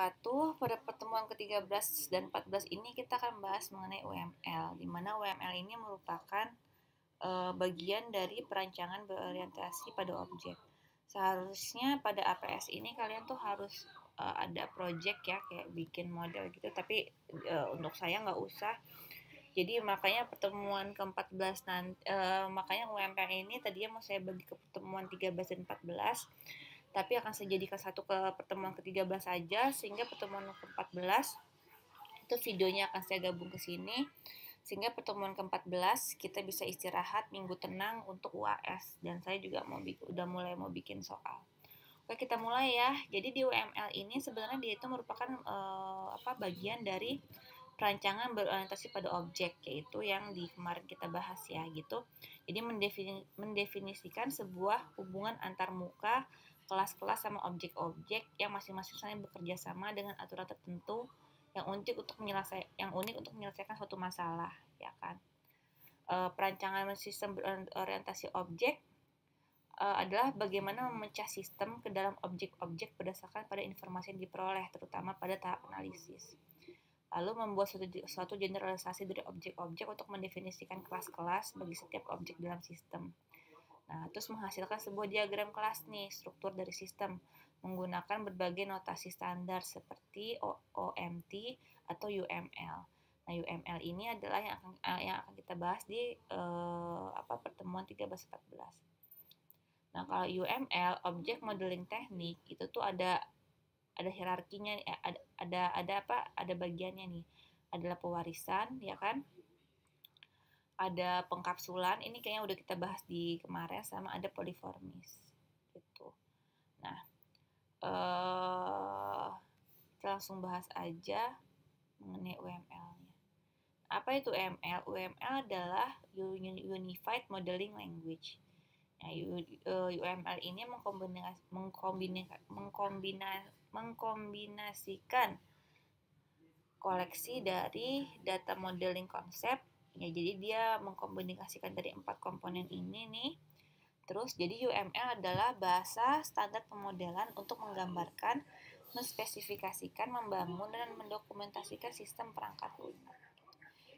wabarakatuh. Pada pertemuan ke-13 dan 14 ini kita akan bahas mengenai UML, di mana UML ini merupakan bagian dari perancangan berorientasi pada objek. Seharusnya pada APS ini kalian tuh harus ada project ya, kayak bikin model gitu, tapi untuk saya nggak usah. Jadi makanya pertemuan ke-14 makanya UML ini tadinya mau saya bagi ke pertemuan 13 dan 14, tapi akan saya jadikan satu ke pertemuan ke-13 saja, sehingga pertemuan ke-14 itu videonya akan saya gabung ke sini, sehingga pertemuan ke-14 kita bisa istirahat minggu tenang untuk UAS, dan saya juga udah mulai mau bikin soal. Oke, kita mulai ya. Jadi di UML ini sebenarnya dia itu merupakan bagian dari perancangan berorientasi pada objek, yaitu yang di kemarin kita bahas ya gitu. Jadi mendefinisikan sebuah hubungan antar muka, kelas-kelas sama objek-objek yang masing-masing saling bekerja sama dengan aturan tertentu yang unik untuk menyelesaikan suatu masalah, ya kan. Perancangan sistem berorientasi objek adalah bagaimana memecah sistem ke dalam objek-objek berdasarkan pada informasi yang diperoleh, terutama pada tahap analisis. Lalu membuat suatu generalisasi dari objek-objek untuk mendefinisikan kelas-kelas bagi setiap objek dalam sistem. Nah, terus menghasilkan sebuah diagram kelas nih, struktur dari sistem, menggunakan berbagai notasi standar seperti OMT atau UML. Nah, UML ini adalah yang akan kita bahas di pertemuan 13-14. Nah, kalau UML, Object Modeling Technique, itu tuh ada hierarkinya, ada bagiannya nih. Adalah pewarisan, ya kan? Ada pengkapsulan, ini kayaknya udah kita bahas di kemarin, sama ada poliformis gitu. Nah, kita langsung bahas aja mengenai UML-nya. Apa itu UML? UML adalah Unified Modeling Language. Nah, UML ini mengkombinasikan koleksi dari data modeling konsep. Ya, jadi dia mengkombinasikan dari 4 komponen ini nih. Terus, jadi UML adalah bahasa standar pemodelan untuk menggambarkan, menspesifikasikan, membangun, dan mendokumentasikan sistem perangkat lunak.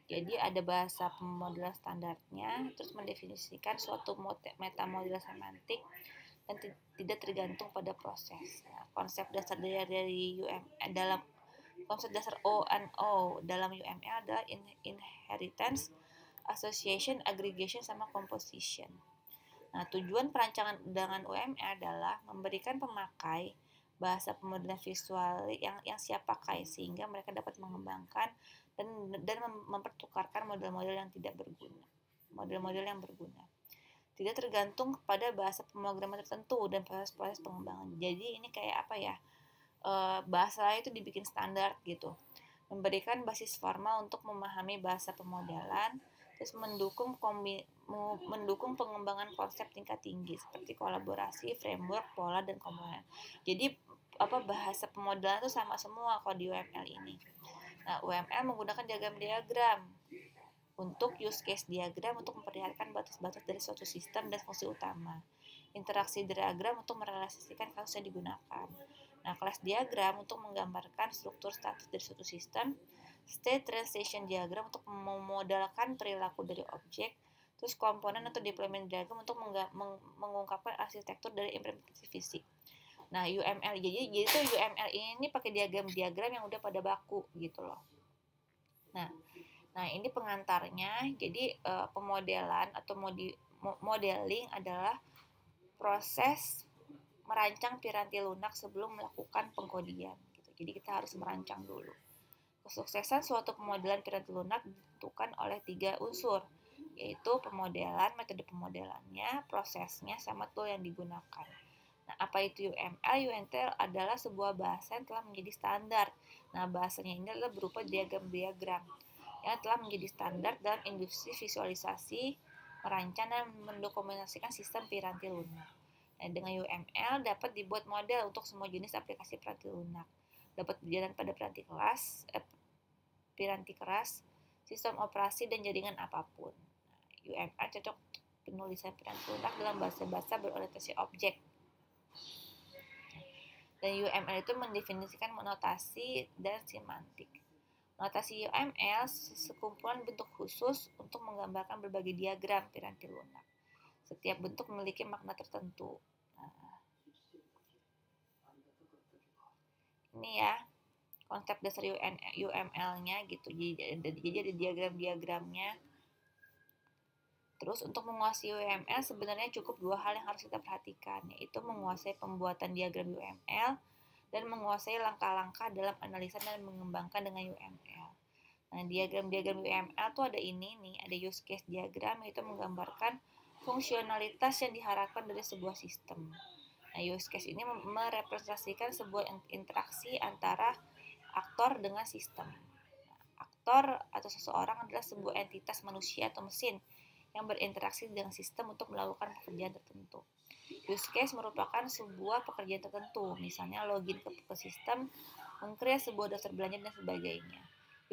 Jadi ada bahasa pemodelan standarnya, terus mendefinisikan suatu metamodel semantik dan tidak tergantung pada proses. Nah, konsep dasar dari UML dalam konsep dasar O&O dalam UML adalah inheritance, association, aggregation, sama composition. Nah, tujuan perancangan dengan UML adalah memberikan pemakai bahasa pemodelan visual yang siap pakai, sehingga mereka dapat mengembangkan dan mempertukarkan model-model yang tidak berguna, model-model yang berguna. Tidak tergantung kepada bahasa pemrograman tertentu dan proses-proses pengembangan. Jadi ini kayak apa ya? Bahasa itu dibikin standar gitu, memberikan basis formal untuk memahami bahasa pemodelan, terus mendukung pengembangan konsep tingkat tinggi seperti kolaborasi, framework, pola, dan komponen. Jadi bahasa pemodelan itu sama semua kalau di UML ini. Nah, UML menggunakan diagram-diagram untuk use case diagram untuk memperlihatkan batas-batas dari suatu sistem dan fungsi utama. Interaksi diagram untuk merealisasikan kasus yang digunakan. Nah, kelas diagram untuk menggambarkan struktur status dari suatu sistem. State transition diagram untuk memodelkan perilaku dari objek. Terus komponen atau deployment diagram untuk mengungkapkan arsitektur dari implementasi fisik. Nah, UML jadi itu UML ini pakai diagram-diagram yang udah pada baku gitu loh. Nah, ini pengantarnya. Jadi pemodelan atau modeling adalah proses merancang piranti lunak sebelum melakukan pengkodian gitu. Jadi kita harus merancang dulu. Kesuksesan suatu pemodelan piranti lunak ditentukan oleh 3 unsur, yaitu pemodelan, metode pemodelannya, prosesnya, sama tool yang digunakan. Nah, apa itu UML? UML adalah sebuah bahasa yang telah menjadi standar. Nah, bahasanya ini adalah berupa diagram-diagram yang telah menjadi standar dalam industri visualisasi, merancang dan mendokumentasikan sistem piranti lunak. Nah, dengan UML dapat dibuat model untuk semua jenis aplikasi piranti lunak. Dapat berjalan pada piranti keras, sistem operasi, dan jaringan apapun. Nah, UML cocok penulisan piranti lunak dalam bahasa-bahasa berorientasi objek. Dan UML itu mendefinisikan notasi dan semantik. Notasi UML sekumpulan bentuk khusus untuk menggambarkan berbagai diagram piranti lunak. Setiap bentuk memiliki makna tertentu. Nah, ini ya konsep dasar UML-nya gitu. Jadi ada diagram-diagramnya. Terus untuk menguasai UML sebenarnya cukup dua hal yang harus kita perhatikan, yaitu menguasai pembuatan diagram UML dan menguasai langkah-langkah dalam analisa dan mengembangkan dengan UML. Nah, diagram-diagram UML tuh ada ini nih, ada use case diagram, yaitu menggambarkan fungsionalitas yang diharapkan dari sebuah sistem. Nah, use case ini merepresentasikan sebuah interaksi antara aktor dengan sistem. Aktor atau seseorang adalah sebuah entitas manusia atau mesin yang berinteraksi dengan sistem untuk melakukan pekerjaan tertentu. Use case merupakan sebuah pekerjaan tertentu, misalnya login ke sistem, meng-create sebuah daftar belanja, dan sebagainya.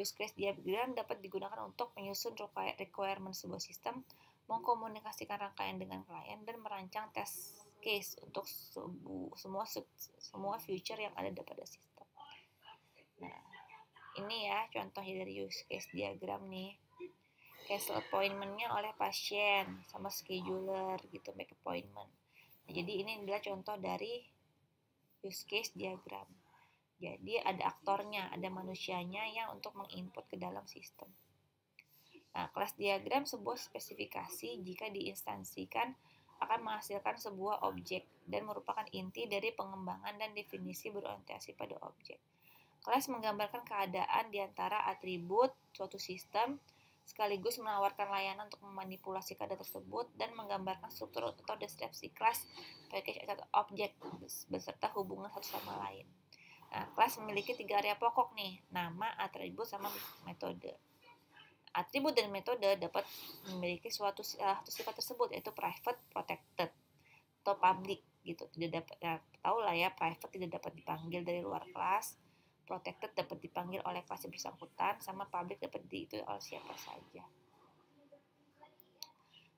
Use case diagram dapat digunakan untuk menyusun requirement sebuah sistem, mengkomunikasikan rangkaian dengan klien, dan merancang test case untuk semua feature yang ada pada sistem. Nah, ini ya contohnya dari use case diagram nih. Cancel appointment-nya oleh pasien sama scheduler gitu, make appointment. Nah, jadi ini adalah contoh dari use case diagram. Jadi ada aktornya, ada manusianya yang untuk menginput ke dalam sistem. Nah, kelas diagram sebuah spesifikasi jika diinstansikan akan menghasilkan sebuah objek dan merupakan inti dari pengembangan dan definisi berorientasi pada objek. Kelas menggambarkan keadaan di antara atribut suatu sistem sekaligus menawarkan layanan untuk memanipulasi keadaan tersebut dan menggambarkan struktur atau deskripsi kelas, package, atau objek beserta hubungan satu sama lain. Nah, kelas memiliki 3 area pokok nih, nama, atribut, sama metode. Atribut dan metode dapat memiliki satu sifat tersebut, yaitu private, protected, atau public gitu. Tidak dapat, ya, tahu lah ya, private tidak dapat dipanggil dari luar kelas, protected dapat dipanggil oleh kelas yang bersangkutan, sama public dapat diikuti oleh siapa saja.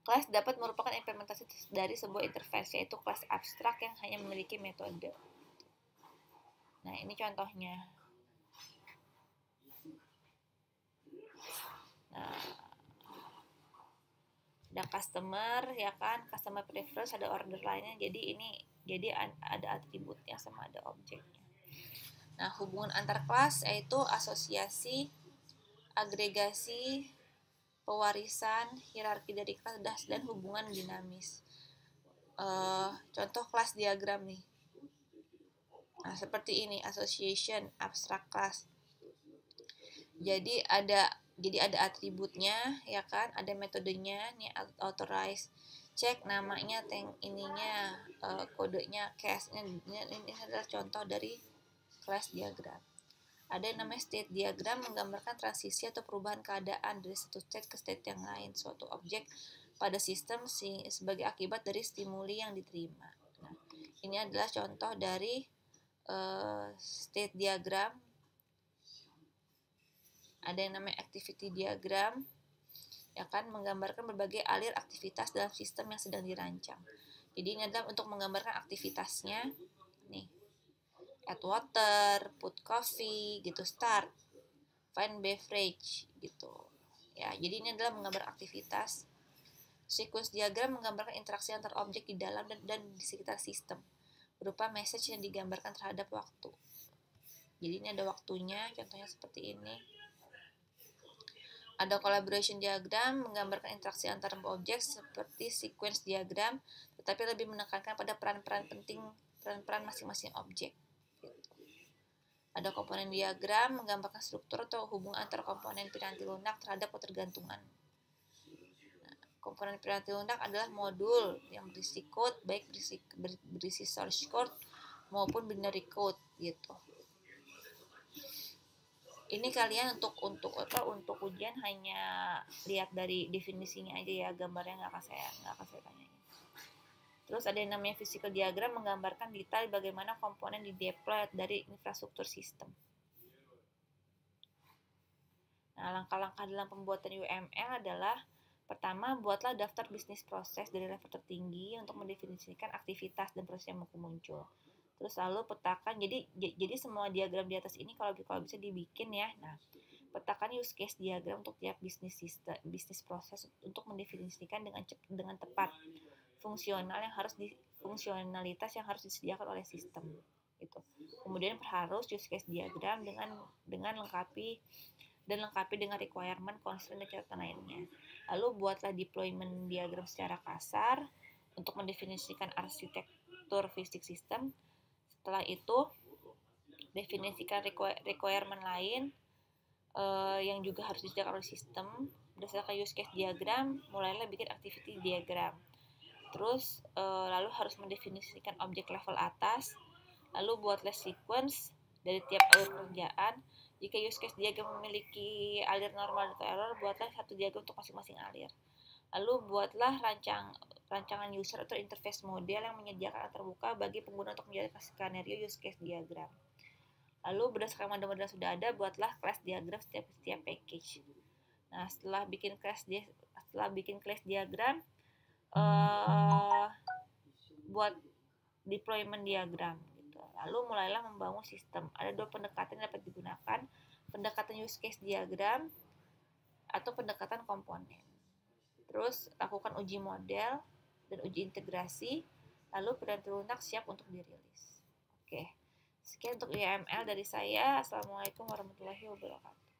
Kelas dapat merupakan implementasi dari sebuah interface, yaitu kelas abstrak yang hanya memiliki metode. Nah, ini contohnya. Nah, ada customer ya kan, customer preference, ada order lainnya. Jadi ada atributnya sama ada objeknya. Nah, hubungan antar kelas yaitu asosiasi, agregasi, pewarisan, hierarki dari kelas, dan hubungan dinamis. Contoh kelas diagram nih. Nah, seperti ini, association, abstract class. Jadi ada atributnya ya kan, ada metodenya nih, authorize, cek namanya, ininya, kodenya, case-nya. Ini adalah contoh dari kelas diagram. Ada yang namanya state diagram, menggambarkan transisi atau perubahan keadaan dari satu state ke state yang lain suatu objek pada sistem sebagai akibat dari stimuli yang diterima. Nah, ini adalah contoh dari state diagram. Ada yang namanya activity diagram, ya kan, menggambarkan berbagai alir aktivitas dalam sistem yang sedang dirancang. Jadi ini adalah untuk menggambarkan aktivitasnya. Nih, add water, put coffee, gitu, start, find beverage, gitu. Ya, jadi ini adalah menggambar aktivitas. Sequence diagram menggambarkan interaksi antar objek di dalam dan di sekitar sistem, berupa message yang digambarkan terhadap waktu. Jadi ini ada waktunya, contohnya seperti ini. Ada collaboration diagram, menggambarkan interaksi antar objek seperti sequence diagram, tetapi lebih menekankan pada peran-peran masing-masing objek. Ada komponen diagram, menggambarkan struktur atau hubungan antar komponen piranti lunak terhadap ketergantungan. Nah, komponen piranti lunak adalah modul yang berisi code, baik berisi source code maupun binary code gitu. Ini kalian untuk ujian hanya lihat dari definisinya aja ya, gambarnya nggak akan saya tanyain. Terus ada yang namanya physical diagram, menggambarkan detail bagaimana komponen di-deploy dari infrastruktur sistem. Nah, langkah-langkah dalam pembuatan UML adalah: pertama, buatlah daftar bisnis proses dari level tertinggi untuk mendefinisikan aktivitas dan proses yang muncul. Terus lalu petakan, jadi semua diagram di atas ini kalau bisa dibikin ya. Nah, petakan use case diagram untuk tiap bisnis proses untuk mendefinisikan dengan tepat fungsionalitas yang harus disediakan oleh sistem gitu. Kemudian perharus use case diagram dengan lengkapi dengan requirement, constraint, dan catatan lainnya. Lalu buatlah deployment diagram secara kasar untuk mendefinisikan arsitektur fisik sistem. Setelah itu definisikan requirement lain yang juga harus disediakan oleh sistem. Berdasarkan use case diagram, mulailah bikin activity diagram. Terus lalu harus mendefinisikan objek level atas. Lalu buatlah sequence dari tiap alur kerjaan. Jika use case diagram memiliki alir normal atau error, buatlah satu diagram untuk masing-masing alir. Lalu buatlah rancangan user atau interface model yang menyediakan terbuka bagi pengguna untuk menjalankan skenario use case diagram. Lalu berdasarkan model-model sudah ada, buatlah class diagram setiap package. Nah, setelah bikin class diagram, buat deployment diagram gitu. Lalu mulailah membangun sistem. Ada 2 pendekatan yang dapat digunakan, pendekatan use case diagram atau pendekatan komponen. Terus lakukan uji model dan uji integrasi, lalu peranti lunak siap untuk dirilis. Oke. Sekian untuk YML dari saya. Assalamualaikum warahmatullahi wabarakatuh.